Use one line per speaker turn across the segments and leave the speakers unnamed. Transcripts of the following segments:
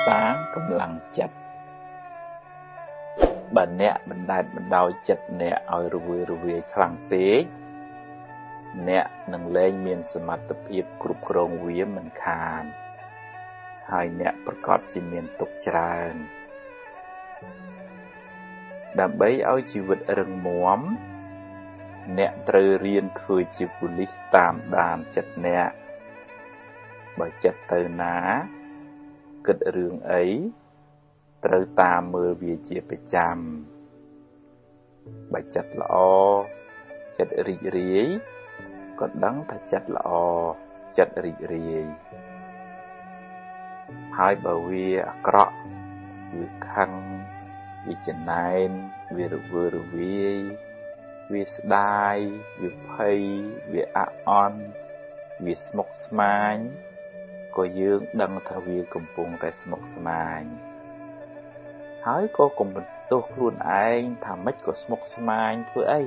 សាងកម្លាំងចិត្តបើអ្នកបណ្ដែតបណ្ដោយចិត្តអ្នកឲ្យរវើរវាយខ្លាំងពេកអ្នកនឹងលែងមានសមត្ថភាពគ្រប់គ្រងវាមិនខានហើយអ្នកប្រកាសជាមានទុក្ខច្រើនដើម្បីឲ្យជីវិតរឹងមាំអ្នកត្រូវរៀនធ្វើជាប៉ូលីសតាមដានចិត្តអ្នកបើចិត្តទៅណាគិតរឿងអីត្រូវតាមមើលវាជាប្រចាំបើចិត្តល្អចិត្តរីករាយក៏ដឹងថាចិត្តល្អចិត្តរីករាយហើយបើវាអាក្រក់វាខឹងវាចំណែនវារវើរវាយវាស្ដាយវាភ័យវាអាក់អន់វាស្មុគស្មាញក៏យើងដឹងថាវាកំពុងតែស្មុគស្មាញហើយក៏កុំបន្ទោសខ្លួនឯងថាម៉េចក៏ស្មុគស្មាញធ្វើអី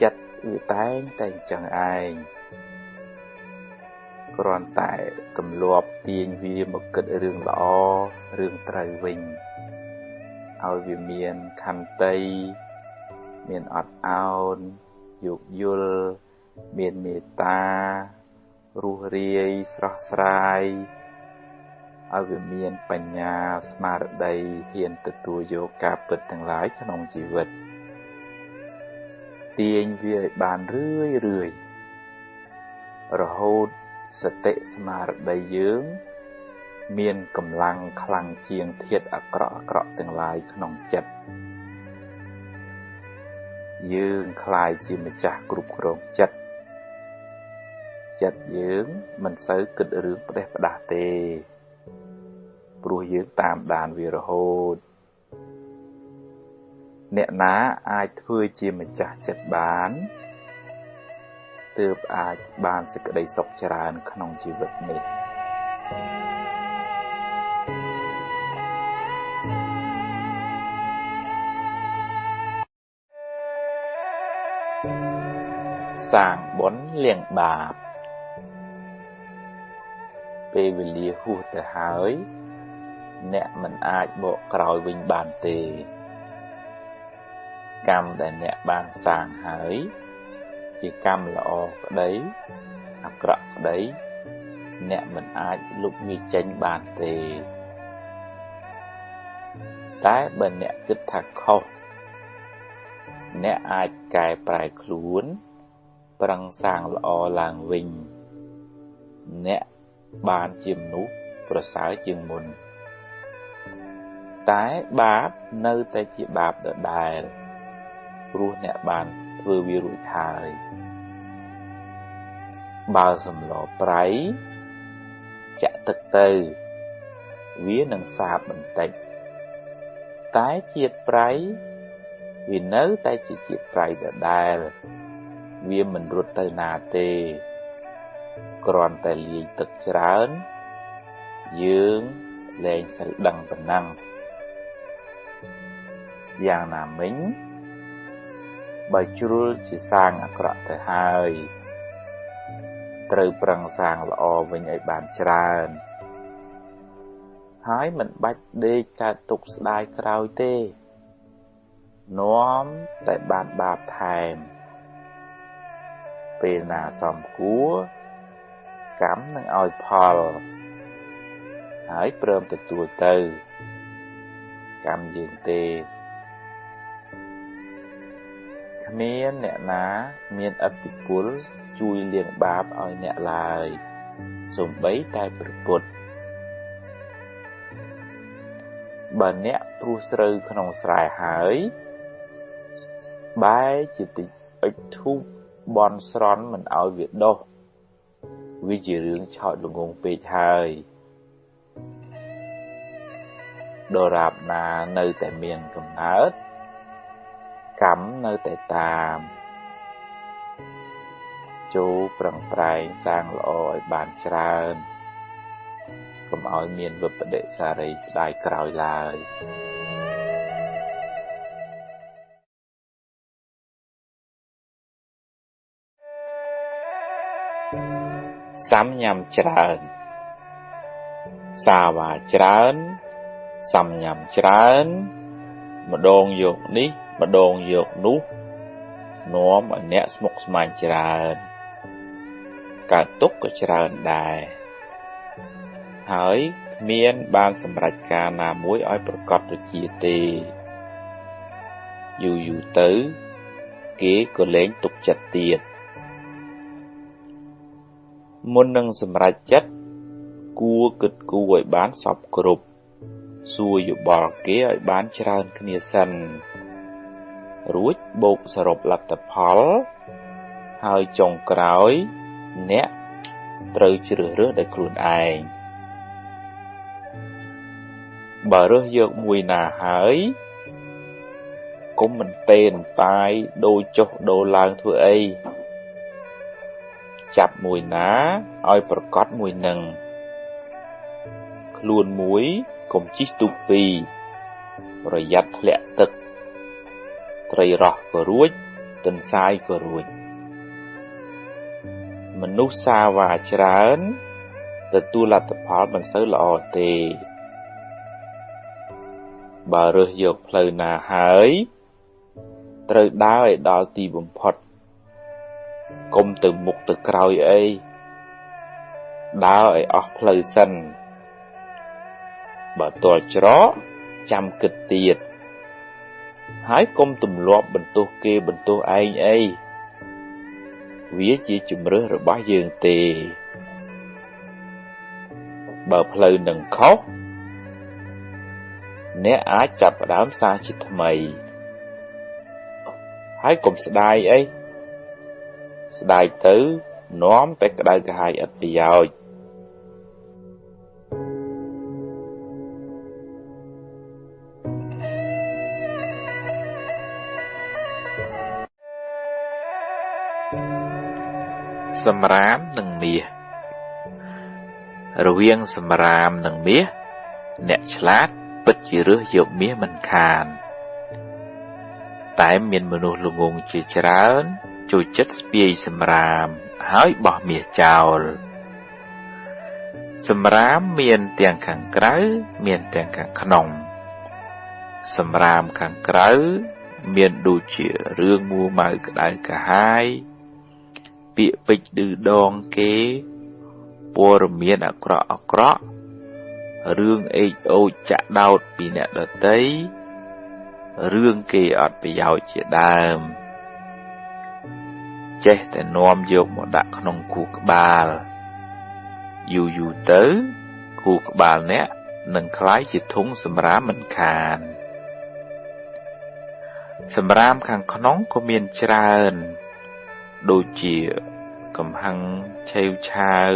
ចិត្តវាតែងតែអញ្ចឹងឯងគ្រាន់តែទម្លាប់ទាញវាមកគិតរឿងល្អរឿងត្រូវវិញឲ្យវាមានខន្តីមានអត់ឱនយោគយល់មានមេត្តារស់រាយស្រស់ស្រាយឲ្យវាមានបញ្ញាស្មារតីហ៊ានទទួលយកការពិតទាំងឡាយក្នុងជីវិតទាញវាឲ្យបានរឿយរហូតសតិស្មារតីយើងមានកម្លាំងខ្លាំងជាងធាតុអាក្រក់ទាំងឡាយក្នុងចិត្តយើងក្លាយជាម្ចាស់គ្រប់គ្រងចិត្តយើងមិនសូវគិតរឿងផ្ដេសផ្ដាសទេព្រោះយើងតាមដានវារហូតអ្នកណាអាចធ្វើជាម្ចាស់ចិត្តបានទើបអាចបានសេចក្តីសុខច្រើនក្នុងជីវិតនេះសាងបុណ្យលាងបាបពេលវេលាហួសទៅហើយអ្នកមិនអាចបកក្រោយវិញបានទេកម្មដែលអ្នកបានសាងហើយជាកម្មល្អក្តីអាក្រក់ក្តីអ្នកមិនអាចលុបវាចេញបានទេតែបើអ្នកគិតថាខុសអ្នកអាចកែប្រែខ្លួនប្រឹងសាងល្អឡើងវិញអ្នកបានជាមនុស្សប្រសើរជាងមុនតែបាបនៅតែជាបាបដដែលព្រោះអ្នកបានធ្វើវារួចហើយបើសម្លប្រៃចាក់ទឹកទៅវានឹងសាបបន្តិចតែជាតិប្រៃវានៅតែជាជាតិប្រៃដដែលវាមិនរត់ទៅណាទេគ្រាន់តែលាយទឹកច្រើនយើងលែងសូវដឹងប៉ុណ្ណឹងយ៉ាងណាមិញបើជ្រុលជាសាងអាក្រក់ទៅហើយត្រូវប្រឹងសាងល្អវិញឲ្យបានច្រើនហើយមិនបាច់ដេកកើតទុក្ខស្ដាយក្រោយទេនាំតែបានបាបថែមពេលណាសមគួរកម្មនឹងឲ្យផលហើយព្រមទទួលទៅកម្មយើងទេគ្មានអ្នកណាមានឥទ្ធិពលជួយលាងបាបឲ្យអ្នកឡើយសូម្បីតែព្រះពុទ្ធបើអ្នកព្រោះស្រូវក្នុងស្រែហើយបែរជាតិចអុជធូបបន់ស្រន់មិនឲ្យវាដុះវាជារឿងឆោតល្ងង់ពេកហើយដរាបណានៅតែមានកំណើតកម្មនៅតែតាមចូលប្រឹងប្រែងសាងល្អឲ្យបានច្រើនកុំឲ្យមានវិប្បដិសារីស្ដាយក្រោយឡើយសាំញ៉ាំច្រើន xa và trán xăm nhằm trán mà đồn dột ní mà đồn dột nú nó mà nẹ smok smang trán cả túc của trán đài hỏi miên ban sầm rạch ca nà muối oiประกอบដូចជាទេយូរទៅគេក៏លែងទុកចិត្តទៀតមុននឹងសម្រេចចិត្តគួរគិតគូរឲ្យបានសពគ្រប់សួរយោបល់គេឲ្យបានច្រើនគ្នាសិនរួចបូកសរុបលទ្ធផលហើយចុងក្រោយអ្នកត្រូវជ្រើសរើសដោយខ្លួនឯងបើរើសយកមួយណាហើយកុំមិនទេនតាយដូរចុះដូរឡើងធ្វើអីចាប់មួយណាឲ្យប្រកបមួយនឹងខ្លួនមួយកុំជិះទូកពីរប្រយ័ត្នធ្លាក់ទឹកត្រីរស់ក៏រួចទន្សាយក៏រួចមនុស្សសាវ៉ាច្រើនទទួលលទ្ធផលមិនសូវល្អទេបើរើសយកផ្លូវណាហើយត្រូវដើរឲ្យដល់ទីបំផុតកុំទៅមុខទៅក្រោយអីដើរឲ្យអស់ផ្លូវសិនបើទាល់ច្រកចាំគិតទៀតហើយកុំទម្លាប់បន្ទោសគេបន្ទោសឯងអីវាជាជំរើសរបស់យើងទេបើផ្លូវនឹងខុសអ្នកអាចចាប់ផ្ដើមសារជាថ្មីហើយកុំស្ដាយអីស្ដាយទៅនាំតែក្តៅក្រហាយឥតប្រយោជន៍សម្រាមនិងមាសរវាងសម្រាមនិងមាសអ្នកឆ្លាតពិតជារើសយកមាសមិនខានតែមានមនុស្សល្ងងជាច្រើនចូលចិត្តស្ពាយសម្រាមហើយបោះមាសចោលសម្រាមមានទាំងខាងក្រៅមានទាំងខាងក្នុងសម្រាមខាងក្រៅមានដូចជារឿងមួម៉ៅក្តៅក្រហាយពាក្យពេចន៍ឌឺដងគេព័ត៌មានអាក្រក់រឿងអេកអូចចាក់ដោតពីអ្នកដទៃរឿងគេអត់ប្រយោជន៍ជាដើមចេះតែនាំយកមកដាក់ក្នុងខួរក្បាលយូរទៅខួរក្បាលអ្នកនឹងคล้ายជាធុងសម្រាមមិនខានសម្រាមខាងក្នុងក៏មានច្រើនដូចជាកំហឹងឆេវឆាវ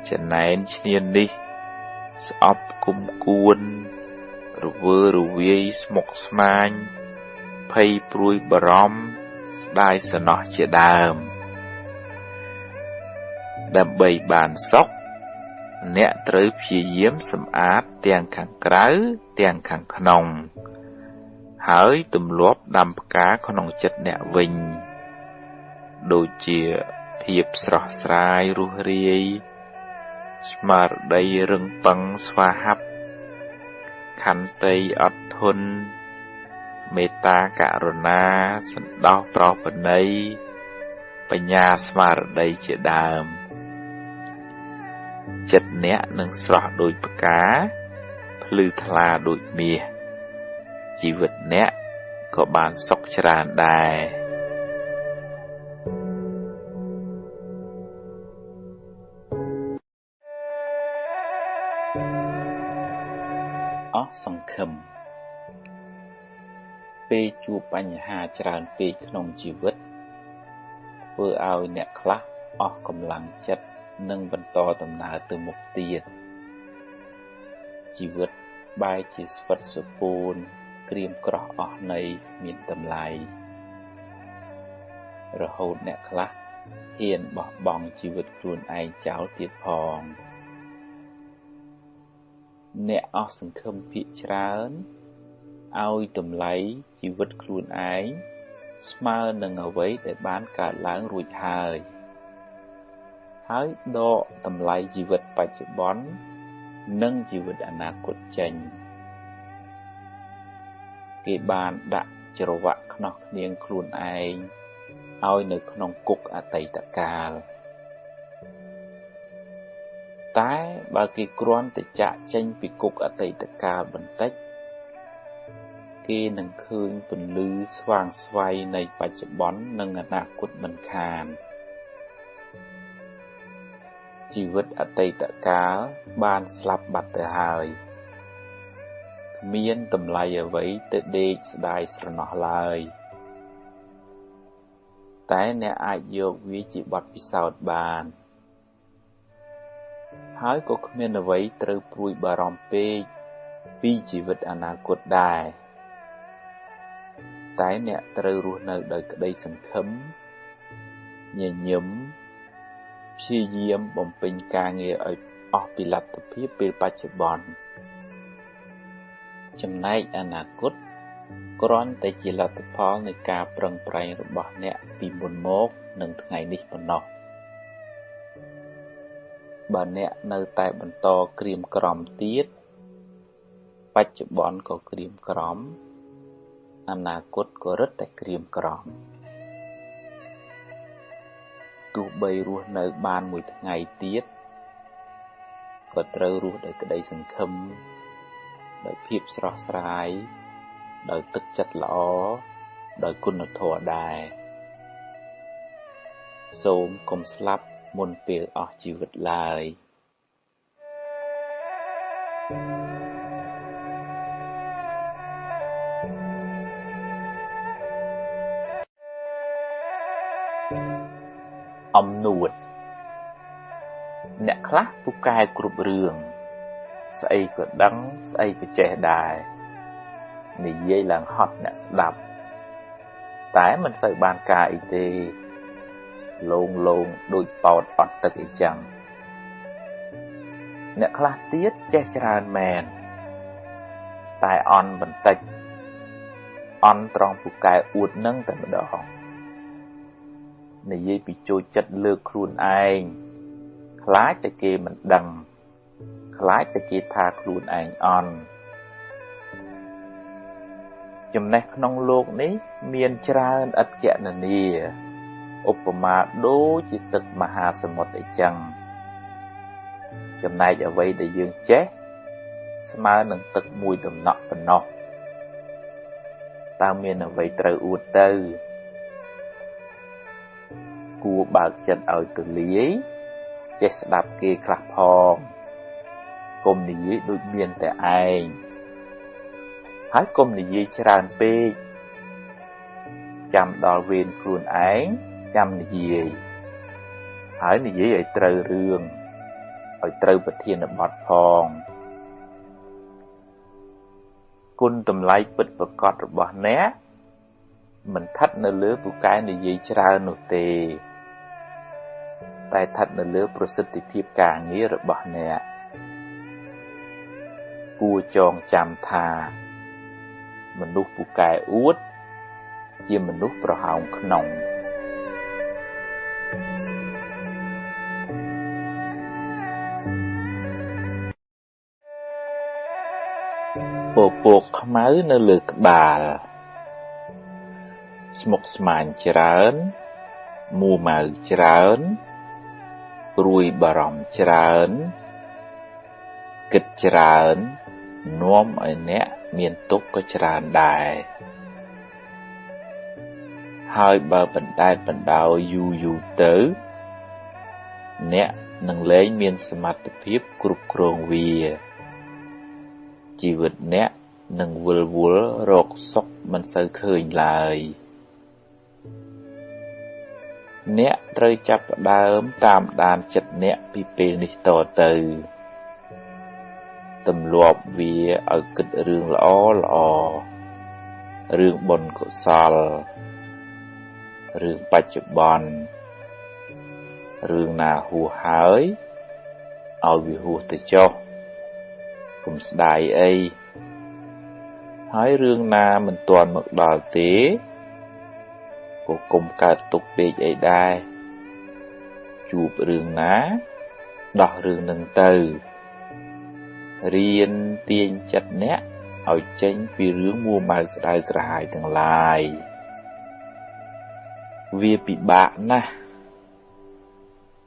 ចំណែនឈ្នានីសស្អប់គុំគួនរវើរវាយស្មុគស្មាញភ័យព្រួយបារម្ភស្ដាយសំណោះជាដើមដើម្បីបានសុខអ្នកត្រូវព្យាយាមសម្អាតទាំងខាងក្រៅទាំងខាងក្នុងហើយទម្លាប់ដាំផ្កាក្នុងចិត្តអ្នកវិញដូចជាភាពស្រស់ស្រាយរស់រាយស្មារតីរឹងប៉ឹងស្វាហាប់ខន្តីអត់ធន់មេត្តាករុណាសន្តោសប្រោសប្រណីបញ្ញាស្មារតីជាដើមចិត្តអ្នកនឹងស្រស់ដូចផ្កាភ្លឺថ្លាដូចមាសជីវិតអ្នកក៏បានសុខច្រើនដែរអស់សង្ឃឹមពេលជួបបញ្ហាច្រើនពេកក្នុងជីវិតធ្វើឲ្យអ្នកខ្លះអស់កម្លាំងចិត្តនិងបន្តដំណើរទៅមុខទៀតជីវិតបែរជាស្វិតសុពូនក្រៀមក្រោះអស់នៃមានតម្លៃរហូតអ្នកខ្លះហ៊ានបោះបង់ជីវិតខ្លួនឯងចោលទៀតផងអ្នកអស់សង្ឃឹមភាគច្រើនឲ្យតម្លៃជីវិតខ្លួនឯងស្មើនឹងអ្វីដែលបានកើតឡើងរួចហើយដកតម្លៃជីវិតបច្ចុប្បន្ន និងជីវិតអនាគតចេញគេបានដាក់ច្រវាក់ខ្នោះគ្នាងខ្លួនឯងឲ្យនៅក្នុងគុកអតីតកាលតែបើគេគ្រាន់តែចាក់ចេញពីគុកអតីតកាលបន្តិចគេនឹងឃើញពន្លឺស្វាងស្វ័យនៃបច្ចុប្បន្ននិងអនាគតមិនខានជីវិតអតីតកាលបានស្លាប់បាត់ទៅហើយគ្មានតម្លៃអ្វីទៅដេកស្ដាយស្រណោះឡើយតែអ្នកអាចយកវាជាបទពិសោធន៍បានហើយក៏គ្មានអ្វីត្រូវព្រួយបារម្ភពេកពីជីវិតអនាគតដែរតែអ្នកត្រូវរស់នៅដោយក្តីសង្ឃឹមញញឹមព្យាយាមបំពេញការងារឲ្យអស់ពីលទ្ធភាពពេលបច្ចុប្បន្នចំណែកអនាគតគ្រាន់តែជាលទ្ធផលនៃការប្រឹងប្រែងរបស់អ្នកពីមុនមកនិងថ្ងៃនេះប៉ុណ្ណោះបើអ្នកនៅតែបន្តក្រៀមក្រំទៀតបច្ចុប្បន្នក៏ក្រៀមក្រំអនាគតក៏រឹតតែក្រៀមក្រំទោះបីរស់នៅបានមួយថ្ងៃទៀតក៏ត្រូវរស់ដោយក្តីសង្ឃឹមដោយភាពស្រស់ស្រាយដោយទឹកចិត្តល្អដោយគុណធម៌ដែរសូមកុំស្លាប់មុនពេលអស់ជីវិតឡើយអំនួតអ្នកខ្លះពូកែគ្រប់រឿងស្អីក៏ដឹងស្អីក៏ចេះដែរនិយាយឡើងហត់អ្នកស្ដាប់តែមិនសូវបានការអីទេលោងដូចប៉ោតអត់ទឹកអីចឹងអ្នកខ្លះទៀតចេះច្រើនមែនតែអន់បន្តិចអន់ត្រង់ពូកែអួតនឹងតែម្ដងនិយាយពីចូលចិត្តលើកខ្លួនឯងខ្លាចតែគេមិនដឹងខ្លាចតែគេថាខ្លួនឯងអន់ចំណេះក្នុងលោកនេះមានច្រើនឥតគណនាឧបមាដូចជាទឹកមហាសមុទ្រអីចឹងចំណែកអ្វីដែលយើងចេះស្មើនឹងទឹកមួយដំណក់ប៉ុណ្ណោះតើមានអ្វីត្រូវអួតទៅគួរបើកចិត្តឲ្យទូលាយចេះស្ដាប់គេខ្លះផងកុំនិយាយដូចមានតែឯងហើយកុំនិយាយច្រើនពេកចាំដល់វេនខ្លួនឯងចាំនិយាយហើយនិយាយឲ្យត្រូវរឿងឲ្យត្រូវប្រធានបទផងគុណតម្លៃពិតប្រាកដរបស់អ្នកមិនស្ថិតនៅលើពូកែនិយាយច្រើននោះទេតែស្ថិតនៅលើប្រសិទ្ធភាពការងាររបស់អ្នកគួរចងចាំថាមនុស្សពូកែអួតជាមនុស្សប្រហោងក្នុងពពកខ្មៅនៅលើក្បាលស្មុគស្មាញច្រើនមួម៉ៅច្រើនព្រួយបារម្ភច្រើនគិតច្រើននាំឲ្យអ្នកមានទុក្ខក៏ច្រើនដែរហើយបើបណ្ដែតបណ្ដោយយូរទៅអ្នកនឹងលែងមានសមត្ថភាពគ្រប់គ្រងវាជីវិតអ្នកនឹងវិលវល់រកសុខមិនសូវឃើញឡើយអ្នកត្រូវចាប់ផ្ដើមតាមដានចិត្តអ្នកពីពេលនេះតទៅទម្លាប់វាឲ្យគិតរឿងល្អរឿងបុណ្យកុសលរឿងបច្ចុប្បន្នរឿងណាហួសហើយឲ្យវាហួសទៅចុះកុំស្ដាយអីហើយរឿងណាមិនទាន់មកដល់ទេក៏កុំកើតទុក្ខពេកអីដែរជួបរឿងណាដោះរឿងនឹងទៅ រៀនទាញចិត្តអ្នកឲ្យចេញពីរឿងមួម៉ៅក្តៅក្រហាយទាំងឡាយវាពិបាកណាស់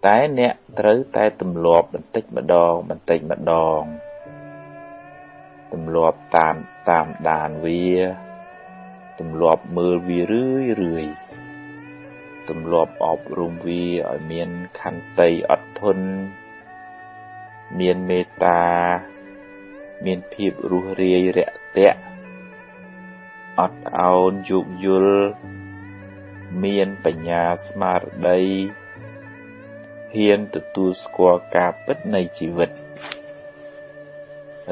តែអ្នកត្រូវតែទម្លាប់បន្តិចម្ដងទម្លាប់តាមដានវាទម្លាប់មើលវារឿយទម្លាប់អប់រំវាឲ្យមានខន្តីអត់ធន់មានមេត្តាមានភាពរួសរាយរាក់ទាក់អត់ឱនយោគយល់មានបញ្ញាស្មារតីហ៊ានទទួលស្គាល់ការពិតនៃជីវិត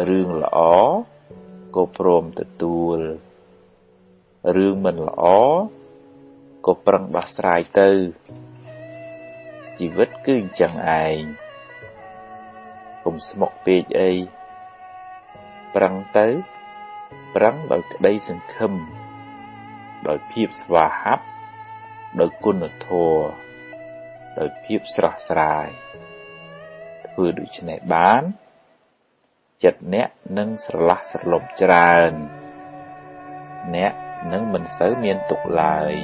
រឿងល្អក៏ព្រមទទួលរឿងមិនល្អក៏ប្រឹងដោះស្រាយទៅជីវិតគឺអញ្ចឹងឯងកុំស្មុគពេកអីប្រឹងទៅប្រឹងដោយក្តីសង្ឃឹមដោយភាពស្វាហាប់ដោយគុណធម៌ដោយភាពស្រស់ស្រាយធ្វើដូច្នេះបានចិត្តអ្នកនឹងស្រឡះស្រឡំច្រើនអ្នកនឹងមិនសូវមានទុក្ខឡើយ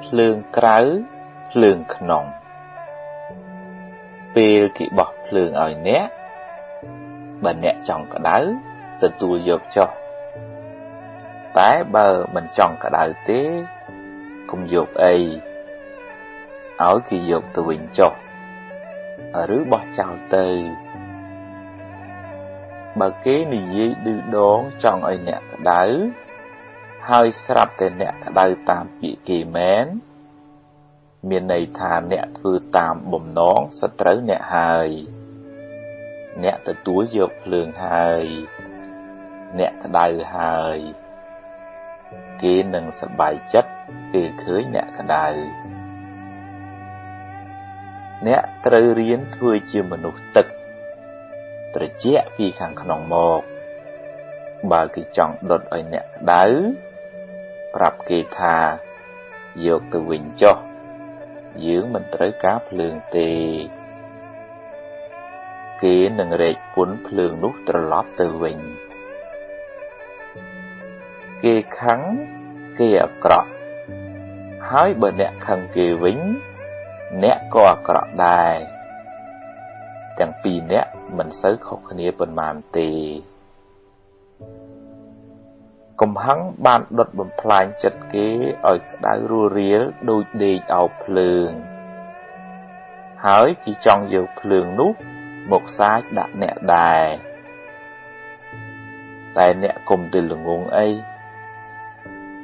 ភ្លើងក្រៅភ្លើងក្នុងពេលគេបោះភ្លើងឲ្យអ្នកបើអ្នកចង់ក្តៅទទួលយកចុះតែបើមិនចង់ក្តៅទេកុំយកអីឲ្យគេយកទៅវិញចុះឬបោះចោលទៅបើគេនិយាយឌឺដងចង់ឲ្យអ្នកក្តៅហើយស្រាប់តែអ្នកក្តៅតាមពាក្យគេមែនមានន័យថាអ្នកធ្វើតាមបំណងសត្រូវអ្នកហើយអ្នកទទួលយកភ្លើងហើយអ្នកក្តៅហើយគេនឹងសប្បាយចិត្តពេលឃើញអ្នកក្តៅអ្នកត្រូវរៀនធ្វើជាមនុស្សទឹកត្រជាក់ពីខាងក្នុងមកបើគេចង់ដុតឲ្យអ្នកក្តៅប្រាប់គេថាយកទៅវិញចុះយើងមិនត្រូវការភ្លើងទេគេនឹងរែកពុនភ្លើងនោះត្រឡប់ទៅវិញគេខឹងគេអាក្រក់ហើយបើអ្នកខឹងគេវិញអ្នកក៏អាក្រក់ដែរទាំងពីរអ្នកមិនសូវខុសគ្នាប៉ុន្មានទេកំហឹងបានដុតបំផ្លាញចិត្តគេឲ្យក្តៅរស់រាលដូចដេកអោបភ្លើងហើយគេចង់យកភ្លើងនោះមកសាចដាក់អ្នកដែរតែអ្នកកុំទៅល្ងងអី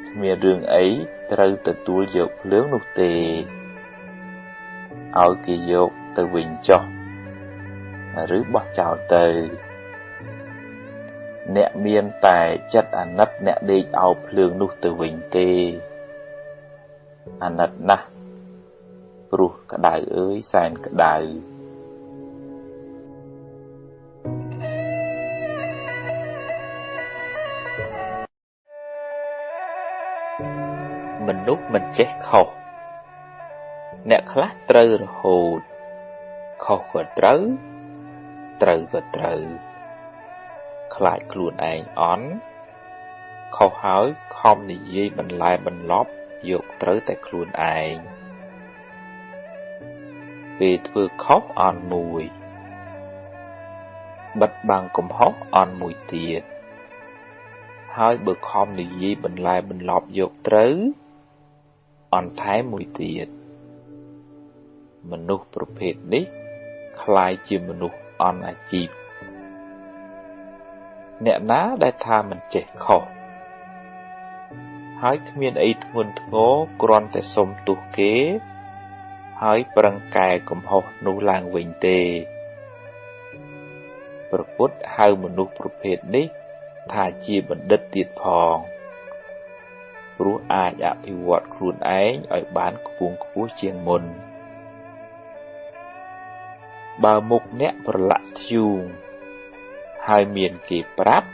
គ្មានរឿងអីត្រូវទទួលយកភ្លើងនោះទេឲ្យគេយកទៅវិញចុះឬបោះចោលទៅអ្នកមានតែចិត្តអាណិតអ្នកដេកអោបភ្លើងនោះទៅវិញទេអាណិតណាស់ព្រោះក្តៅអើយសែនក្តៅមនុស្សមិនចេះខុសអ្នកខ្លះត្រូវរហូតខុសក៏ត្រូវត្រូវក៏ត្រូវខ្លាចខ្លួនឯងអន់ខុសហើយខំនិយាយបន្លែបន្លប់យកត្រូវតែខ្លួនឯងពេលធ្វើខុសអន់មួយបិទបាំងកំហុសអន់មួយទៀតហើយបើខំនិយាយបន្លែបន្លប់យកត្រូវអន់ថែមមួយទៀតមនុស្សប្រភេទនេះคล้ายជាមនុស្សអន់អាជីពអ្នកណាដែលថាមិនចេះខុសហើយគ្មានអីធ្ងន់ធ្ងរគ្រាន់តែសុំទោសគេហើយប្រឹងកែកំហុសនោះឡើងវិញទេព្រះពុទ្ធហៅមនុស្សប្រភេទនេះថាជាបណ្ឌិតទៀតផងព្រោះអាចអភិវឌ្ឍខ្លួនឯងឲ្យបានខ្ពង់ខ្ពស់ជាងមុនបើមុខអ្នកប្រឡាក់ធ្យូងហើយមានគេប្រាប់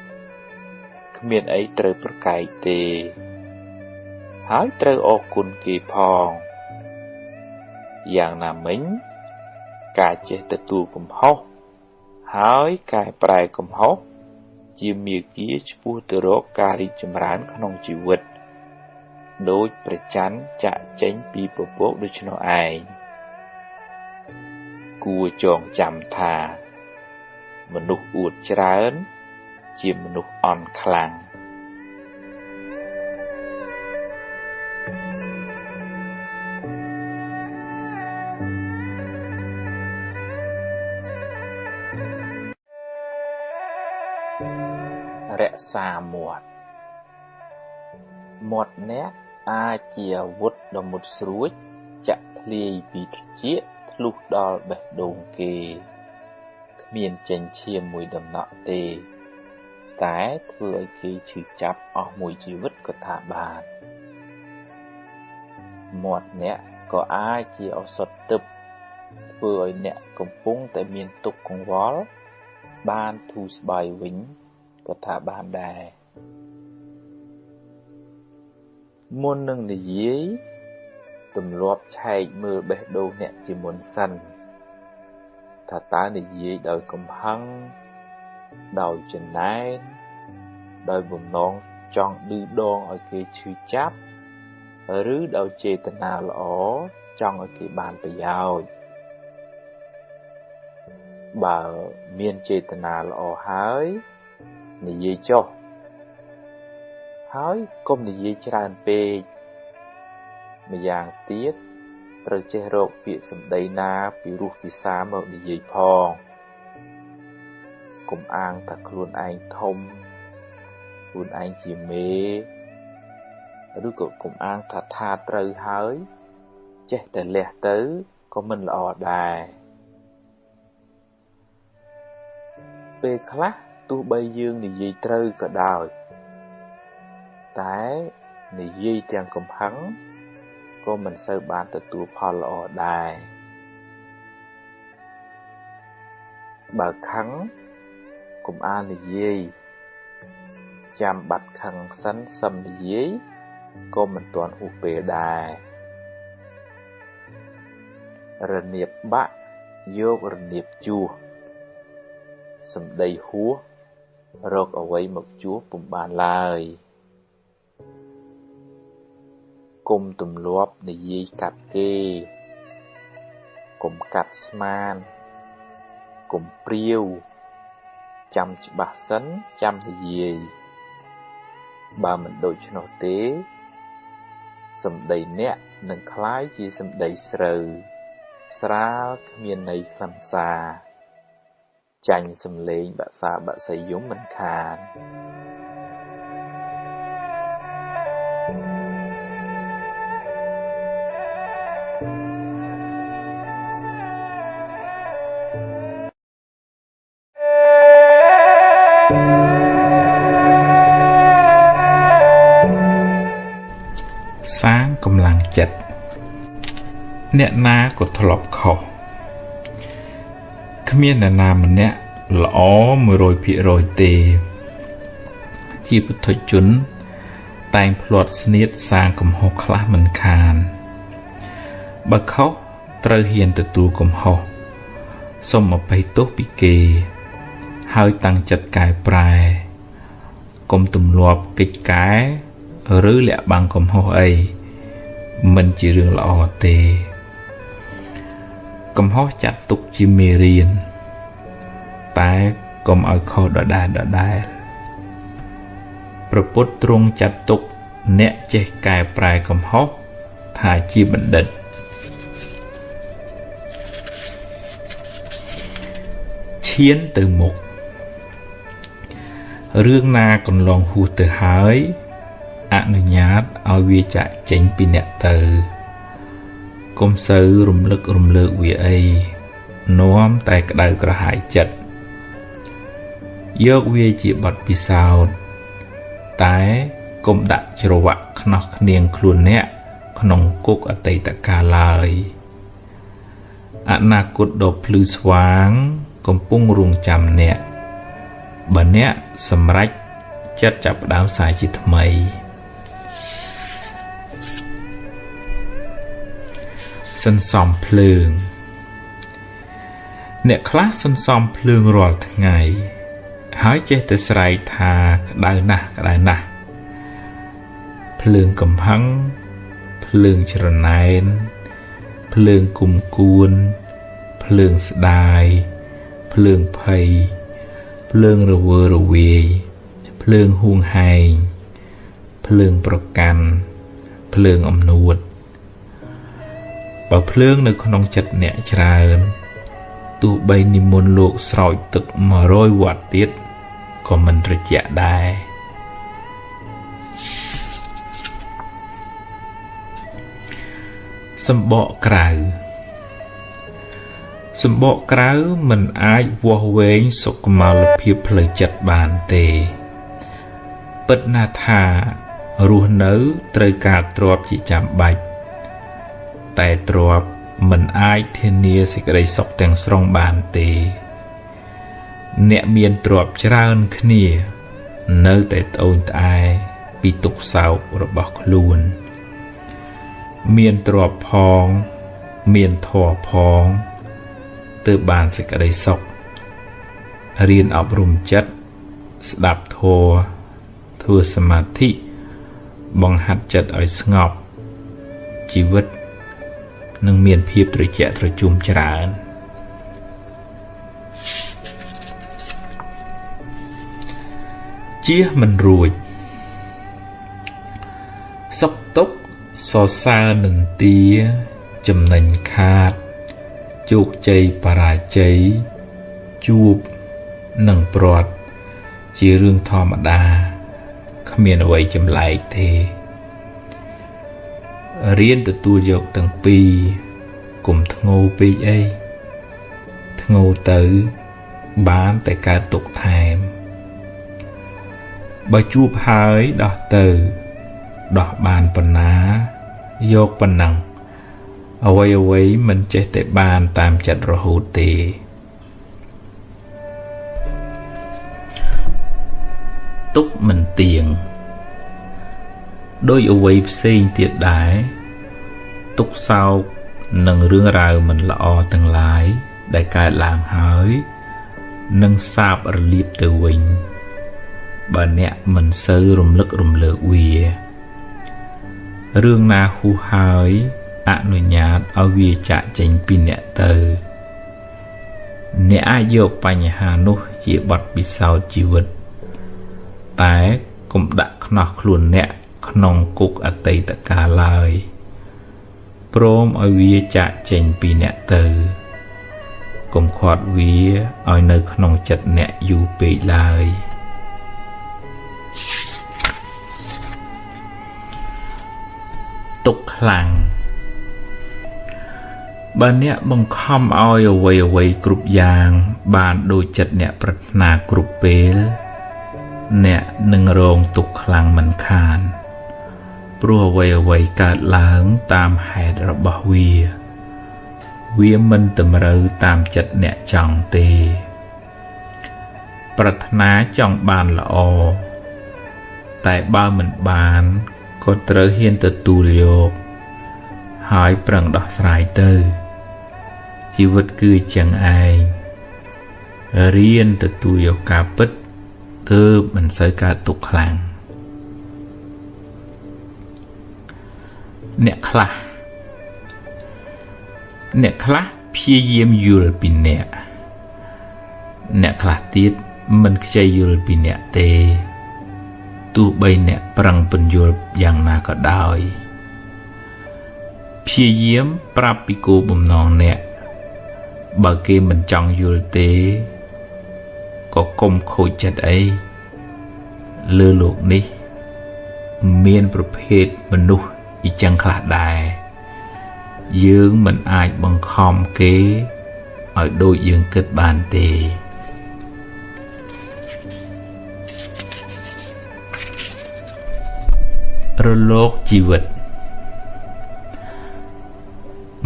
គ្មានអីត្រូវប្រកែកទេហើយត្រូវអរគុណគេផងយ៉ាងណាមិញការចេះទទួលកំហុសហើយកែប្រែកំហុសជាមាគ៌ាឆ្ពោះទៅរកការរីកចម្រើនក្នុងជីវិតដូចព្រះច័ន្ទចាក់ចេញពីពពកដូច្នោះឯងគួរចងចាំថាមនុស្សអួតច្រើនជាមនុស្សអន់ខ្លាំងរក្សាមាត់អ្នកអាចជាអាវុធដ៏មុតស្រួចចាក់ធ្លាយពីត្រចៀកធ្លុះដល់បេះដូងគេគ្មានចេញឈាមមួយដំណក់ទេតែធ្វើឲ្យគេឈឺចាប់អស់មួយជីវិតក៏ថាបានមាត់អ្នកក៏អាចជាឱសថទិព្វធ្វើឲ្យអ្នកកំពុងតែមានទុក្ខកង្វល់បានធូរស្បើយវិញក៏ថាបានដែរមុននឹងនិយាយទម្លាប់ឆែកមើលបេះដូងអ្នកជាមុនសិនថាតើនិយាយដោយកំហឹងដោយចំណែនដោយបំណងចង់ឌឺដងឲ្យគេឈឺចាប់ឬដោយចេតនាល្អចង់ឲ្យគេបានប្រយោជន៍បើមានចេតនាល្អហើយនិយាយចុះហើយកុំនិយាយច្រើនពេកម្យ៉ាងទៀតត្រូវចេះរកពាក្យសម្ដីណាពីរោះពិសាមកនិយាយផងកុំអាងថាខ្លួនឯងធំខ្លួនឯងជាមេឬក៏កុំអាងថាត្រូវហើយចេះតែលះទៅក៏មិនល្អដែរពេលខ្លះទោះបីយើងនិយាយត្រូវក៏ដោយតែនិយាយទាំងកំហឹងក៏មិនសូវបានទទួលផលល្អដែរបើខឹងកុំអាលនិយាយចាំបាត់ខឹងសិនសឹមនិយាយក៏មិនទាន់ហួសពេលដែររនៀបបាក់យករនៀបជួសសម្ដីហួសរកអ្វីមកជួសពុំបានឡើយគុំទម្លាប់និយាយកាត់គេគុំកាត់ស្មានគុំព្រាវចាំច្បាស់សិនចាំនិយាយបើមិនដូច្នោះទេសម្ដីអ្នកនឹងคล้ายជាសម្ដីស្រូវស្រាលគ្មានន័យខ្លឹមសារចាញ់សំឡេងបាក់សាបាក់សីយំមិនខានសាងកម្លាំងចិត្តអ្នកណាក៏ធ្លាប់ខុសគ្មានអ្នកណាម្នាក់ល្អ 100% ទេជាពុទ្ធជនតែងភ្លាត់ស្នៀតសាងកំហុសខ្លះមិនខានបើខុសត្រូវហ៊ានទទួលកំហុសសូមអភ័យទោសពីគេហើយតាំងចិត្តកែប្រែកុំទម្លាប់កិច្ចកែឬលាក់បាំងកំហុសអីមិនជារឿងល្អទេកំហុសចាត់ទុកជាមេរៀនតែកុំឲ្យខុសដដែលព្រះពុទ្ធទ្រង់ចាត់ទុកអ្នកចេះកែប្រែកំហុសថាជាបណ្ឌិតឈានទៅមុខរឿងណាកន្លងហួសទៅហើយអនុញ្ញាតឲ្យវាចាក់ចេញពីអ្នកទៅកុំសូវរំលឹករំលើកវាអីនាំតែក្តៅក្រហាយចិត្តយកវាជាបទពិសោធន៍តែកុំដាក់ច្រវាក់ខ្នោះខ្នៀងខ្លួនអ្នកក្នុងគុកអតីតកាលឡើយអនាគតដ៏ភ្លឺស្វាងកំពុងរង់ចាំអ្នកបើអ្នកសម្រេច ចិត្តចាប់ផ្ដើមសាយជាថ្មីសន្សំភ្លើងអ្នកខ្លះសន្សំភ្លើងរាល់ថ្ងៃហើយចេះតែស្រែកថាក្តៅណាស់ក្តៅណាស់ភ្លើងកំហឹងភ្លើងច្រណែនភ្លើងគុំគួនភ្លើងស្ដាយភ្លើងភ័យភ្លើងរវើរវាយភ្លើងហួងហែងភ្លើងប្រកាន់ភ្លើងអំនួតបើភ្លើងនៅក្នុងចិត្តអ្នកច្រើនទោះបីនិមន្តលោកស្រោចទឹក100 វ៉ាត់ទៀតក៏មិនត្រជាក់ដែរសម្បកក្រៅសម្បកក្រៅមិនអាចវាស់វែងសុខុមាលភាពផ្លូវចិត្តបានទេពិតណាស់ថារស់នៅត្រូវការទ្រព្យជាចាំបាច់តែទ្រព្យមិនអាចធានាសេចក្តីសុខទាំងស្រុងបានទេអ្នកមានទ្រព្យច្រើនគ្នានៅតែត្អូញត្អែពីទុក្ខសោករបស់ខ្លួនមានទ្រព្យផងមានធម៌ផងទើបបានសេចក្តីសុខរៀនអប់រំចិត្តស្ដាប់ធម៌ធ្វើសមាធិបង្ហាត់ចិត្តឲ្យស្ងប់ជីវិតនឹងមានភាពត្រជាក់ត្រជុំច្រើនជៀសមិនរួចសុខទុក្ខសរសើរនិន្ទាចំណេញខាតជោគជ័យបរាជ័យជួបនិងព្រាត់ជារឿងធម្មតាគ្មានអ្វីចម្លែកទេរៀនទទួលយកទាំងពីរកុំធ្ងោពេកអីធ្ងោទៅបានតែកើតទុក្ខថែមបើជួបហើយដោះទៅដោះបានប៉ុណ្ណាយកប៉ុណ្ណឹងអ្វីមិនចេះតែបានតាមចិត្តរហូតទេទុកមិនទៀងដោយអ្វីផ្សេងទៀតដែរទុក្ខសោកនិងរឿងរ៉ាវមិនល្អទាំងឡាយដែលកើតឡើងហើយនឹងសាបរលាបទៅវិញបើអ្នកមិនសូវរំលឹករំលើកវារឿងណាហួសហើយអនុញ្ញាតឲ្យវាចាក់ចេញពីអ្នកទៅអ្នកអាចយកបញ្ហានោះជាបទពិសោធន៍ជីវិតតែកុំដាក់ខ្នោះខ្លួនអ្នកក្នុងគុកអតីតកាលឡើយព្រមឲ្យវាចាក់ចេញពីអ្នកទៅកុំខាត់វាឲ្យនៅក្នុងចិត្តអ្នកយូរពេកឡើយទុកខ្លាំងបើអ្នកបង្ខំឲ្យអ្វីគ្រប់យ៉ាងបានដូចចិត្តអ្នកប្រាថ្នាគ្រប់ពេលអ្នកនឹងរងទុក្ខខ្លាំងមិនខានព្រោះអ្វីកើតឡើងតាមហេតុរបស់វាមិនតម្រូវតាមចិត្តអ្នកចង់ទេប្រាថ្នាចង់បានល្អតែបើមិនបានក៏ត្រូវហ៊ានទទួលយកហើយប្រឹងដោះស្រាយទៅជីវិតគឺចឹងឯងរៀនទទួលយកការពិតទើបមិនសូវកើតទុក្ខខ្លាំងអ្នកខ្លះព្យាយាមយល់ពីអ្នកខ្លះទៀតមិនខ្ចីយល់ពីអ្នកទេទោះបីអ្នកប្រឹងពន្យល់យ៉ាងណាក៏ដោយព្យាយាមប្រាប់ពីគោលបំណងអ្នកបើគេមិនចង់យល់ទេក៏កុំខូចចិត្តអីលើលោកនេះមានប្រភេទមនុស្សអ៊ីចឹងខ្លះដែរយើងមិនអាចបង្ខំគេឲ្យដូចយើងគិតបានទេរលកជីវិត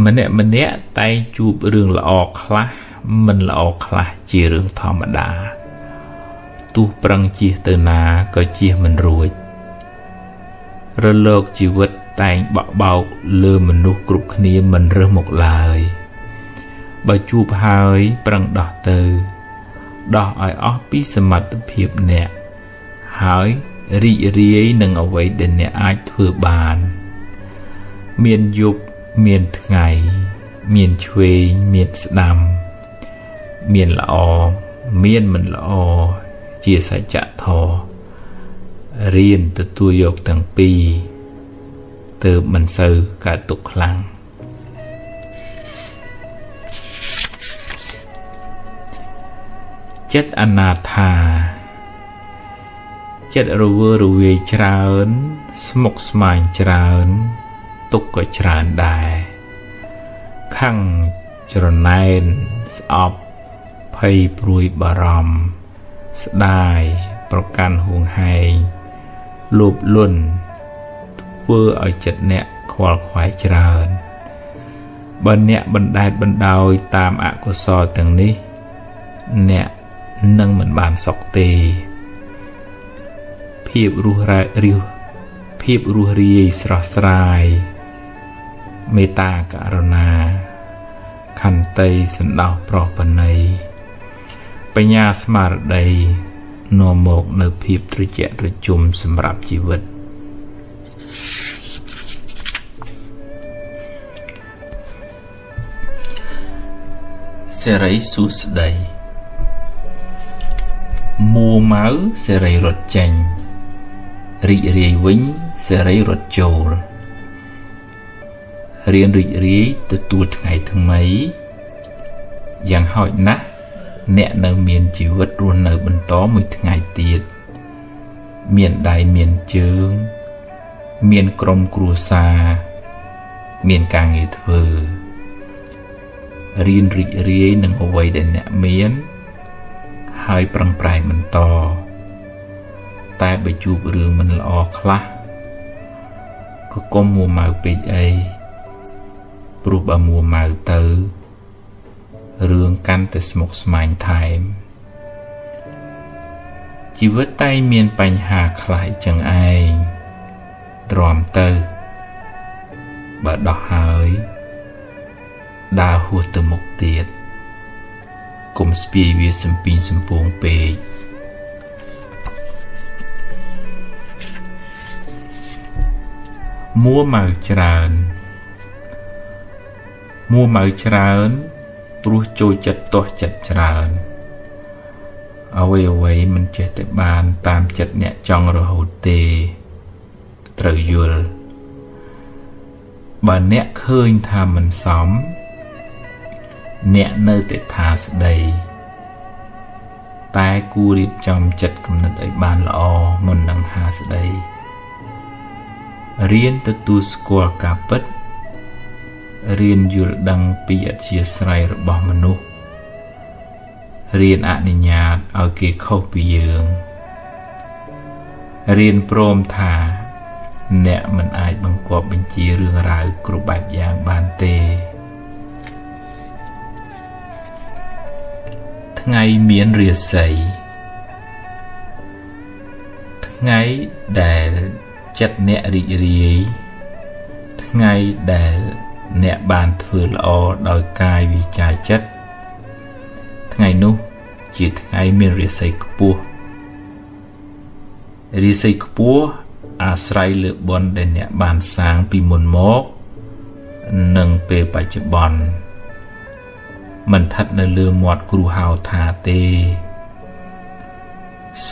ម្នាក់តែងជួបរឿងល្អខ្លះមិនល្អខ្លះជារឿងធម្មតាទ ទោះប្រឹងជៀសទៅណាក៏ជៀសមិនរួចរលកជីវិតតែងបក់បោកលើមនុស្សគ្រប់គ្នាមិនរើសមកឡើយបើជួបហើយប្រឹងដោះទៅដោះឲ្យអស់ពីសមត្ថភាពអ្នកហើយរីករាយនឹងអ្វីដែលអ្នកអាចធ្វើបានមានយប់មានថ្ងៃមានឆ្វេងមានស្ដាំមានល្អមានមិនល្អជាសច្ចធម៌រៀនទទួលយកទាំងពីរទើបមិនសូវកើតទុក្ខខ្លាំងចិត្តអនាថាចិត្តរវើរវាយច្រើនស្មុគស្មាញច្រើនទុក្ខក៏ច្រើនដែរខឹងច្រណែនស្អប់ភ័យព្រួយបារម្ភស្ដាយប្រកាន់ហួងហែងលោភលន់ធ្វើឲ្យចិត្តអ្នកខ្វល់ខ្វាយច្រើនបើអ្នកបណ្ដែតបណ្ដោយតាមអកុសលទាំងនេះអ្នកនឹងមិនបានសុខទេភាពរស់រាយស្រស់ស្រាយមេត្តាករុណាខន្តីសន្តោសប្រោសប្រណីបញ្ញាស្មារតីនាំមកនៅភាពត្រជាក់ត្រជុំសម្រាប់ជីវិតសេរីសួស្តីមួម៉ៅសេរីរត់ចេញរីករាយវិញសេរីរត់ចូលរៀនរីករាយទទួលថ្ងៃថ្មីយ៉ាងហោចណាស់អ្នកនៅមានជីវិតរស់នៅបន្តមួយថ្ងៃទៀតមានដៃមានជើងមានក្រុមគ្រួសារមានការងារធ្វើរៀនរីករាយនឹងអ្វីដែលអ្នកមានហើយប្រឹងប្រែងបន្តតែបើជួបរឿងមិនល្អខ្លះក៏កុំមួម៉ៅពេកអីព្រោះបើមួម៉ៅទៅរឿងកាន់តែស្មុគស្មាញថែមជីវិតតែមានបញ្ហាខ្លះចឹងឯងទ្រាំទៅបើដោះហើយដើរហួសទៅមុខទៀតកុំស្ពាយវាសំពីងសំពងពេកមួម៉ៅច្រើនព្រោះចូលចិត្តទាស់ចិត្តច្រើនអ្វីមិនចេះតែបានតាមចិត្តអ្នកចង់រហូតទេត្រូវយល់បើអ្នកឃើញថាមិនសមអ្នកនៅតែថាស្ដីតែគួររៀបចំចិត្តគំនិតឲ្យបានល្អមុននឹងហាស្ដីរៀនទទួលស្គាល់ការពិតរៀនយល់ដឹងពីអធ្យាស្រ័យរបស់មនុស្សរៀនអនុញ្ញាតឲ្យគេខុសពីយើងរៀនព្រមថាអ្នកមិនអាចបង្គាប់បញ្ជារឿងរ៉ាវគ្រប់បែបយ៉ាងបានទេថ្ងៃមានរាសីថ្ងៃដែលចិត្តអ្នករីករាយថ្ងៃដែលអ្នកបានធ្វើល្អដោយកាយវាចាចិត្តថ្ងៃនោះជាថ្ងៃមានរាសីខ្ពស់រាសីខ្ពស់អាស្រ័យលើបុណ្យដែលអ្នកបានសាងពីមុនមកនិងពេលបច្ចុប្បន្នមិនស្ថិតនៅលើមាត់គ្រូហៅថាទេ